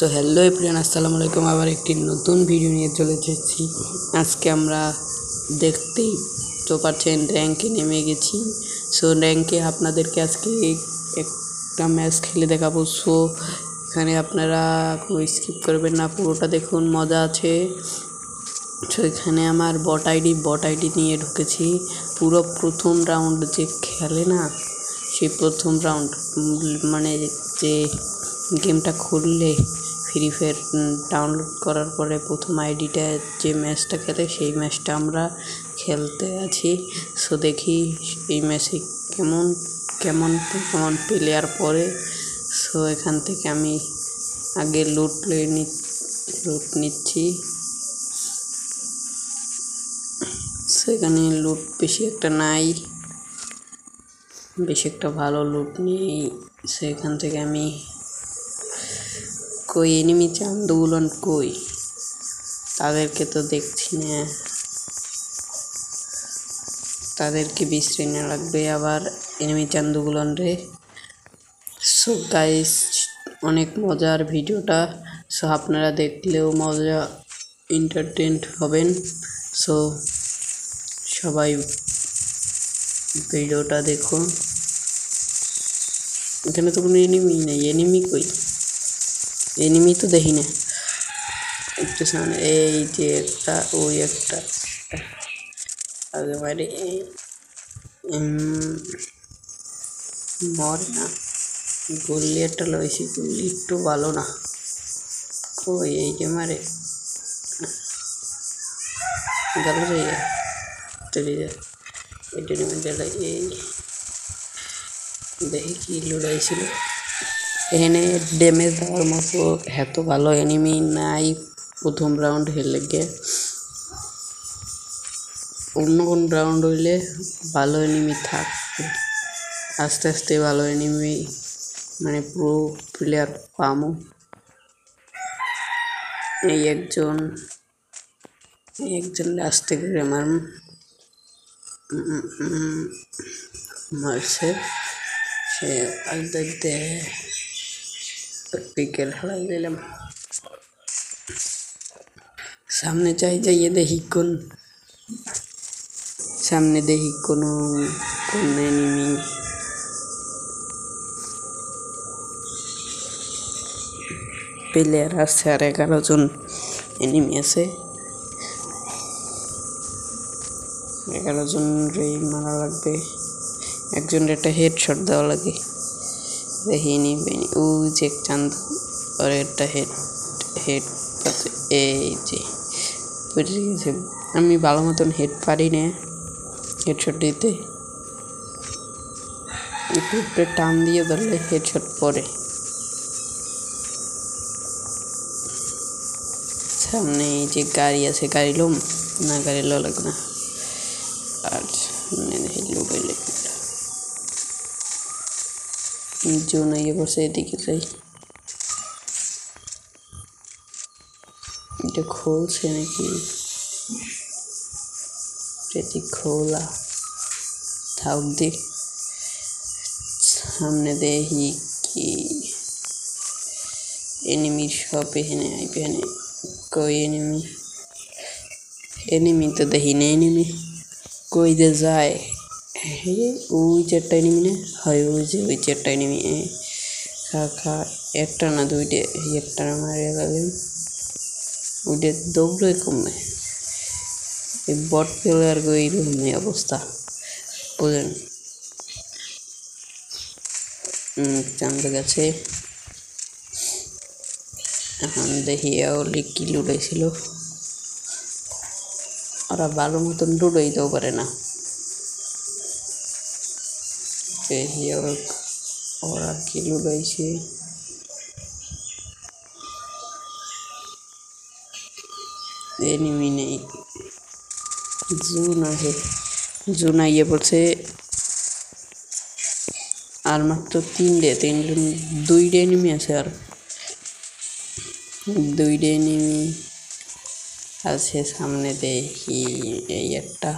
So hello everyone, আসসালামু আলাইকুম। আবার একটি নতুন ভিডিও নিয়ে চলে এসেছি। আজকে আমরা দেখতেই তো পাচ্ছেন র্যাঙ্কে নেমে গেছি। সো র্যাঙ্কে আপনাদেরকে আজকে একটা ম্যাচ খেলে দেখাবো। সো এখানে আপনারা কোনো স্কিপ করবেন না, পুরোটা দেখুন, মজা আছে। সো এখানে আমার বট আইডি নিয়ে ঢুকেছি। পুরো প্রথম রাউন্ড যে খেলে না, সেই প্রথম রাউন্ড মানে যে গেমটা খুললে ফ্রি ফায়ার ডাউনলোড করার পরে প্রথম আইডিটা যে ম্যাচটা খেলে সেই ম্যাচটা আমরা খেলতে আছি। সো দেখি এই ম্যাচে কেমন কেমন কেমন প্লেয়ার পড়ে। সো এখান থেকে আমি আগে লুট নিচ্ছি। সেখানে লুট বেশি একটা নাই, বেশি একটা ভালো লুট নেই। সেখান থেকে আমি কই এনিমি চান্দগুলন কই, তাদেরকে তো দেখছি না, তাদেরকে বিশ্রে না লাগবে আবার এনিমি চান্দগুলন রে। সো গাইস, অনেক মজার ভিডিওটা। সো আপনারা দেখলেও মজা এন্টারটেইনড হবেন। সো সবাই ভিডিওটা দেখুন। এখানে তো কোনো এনিমি নেই, এনিমি কই, এনিমি তো দেখি না। একটু সামনে এই যে একটা, ওই একটা আগে মারি মরে না। গুল্লি একটা লইছি, গুল্লি একটু ভালো না। কই এই যে মারে গেল যাইয়া চলে যায়। এটা নিয়ে গেলে এই দেখি কি লড়াইছিল। এখানে ড্যামেজ দেওয়ার মতো এত ভালো এনিমি নাই প্রথম রাউন্ড হেলে গে। অন্য কোন রাউন্ড হইলে ভালো এনিমি থাকবে, আস্তে আস্তে ভালো এনিমি মানে প্রো প্লেয়ার পামো। এই একজন আস্তে করে মারছে, সে দেখতে পিকের হারাই দিলাম। সামনে যাইয়ে দেখি সামনে দেখি কোন এনিমি। প্লেয়ার আছে আর 11 জন এনিমি আছে। 11 জন রেই মারা লাগবে, একজন একটা হেডশট দেওয়া লাগে। দেখি নিবেনি ওই যে চাঁদ আর একটা হেড এই যে বুঝে গেছে। আমি ভালো মতন হেড পারি না হেডশট দিতে, একটু টান দিয়ে ধরলে হেডশট পড়ে। সামনে এই যে গাড়ি আছে, গাড়ি লোম না, গাড়ি লো লাগবে না। আর জোন আইয়ে পড়ছে, এদিকে যাই। এটা খুলছে নাকি? এটি খোলা থাক দেখ। সামনে দেখি কি এনিমির সব এখানে আইবে। কই এনিমি তো দেখি না, এনিমি কই যে যায়। ওই যে একটা এনিমি না হয়, ওই যে একটা এনিমি খা একটা না দুইটে, একটা মারিয়া গেলেন। ওইটা দৌড়ে কমে, এই বট প্লেয়ার এইরকম অবস্থা বুঝেন। জানতে গেছে। এখন দেখি ওলি কি লুটাইছিল, ওরা ভালো মতন লুটাইতেও পারে না। দেখি ওরা কি লুটাইছে। এনিমি নেই, জুন আইয়ে পড়ছে। আর মাত্র দুইটা এনিমি আছে, আর দুইটা এনিমি আছে সামনে। দেখি এই একটা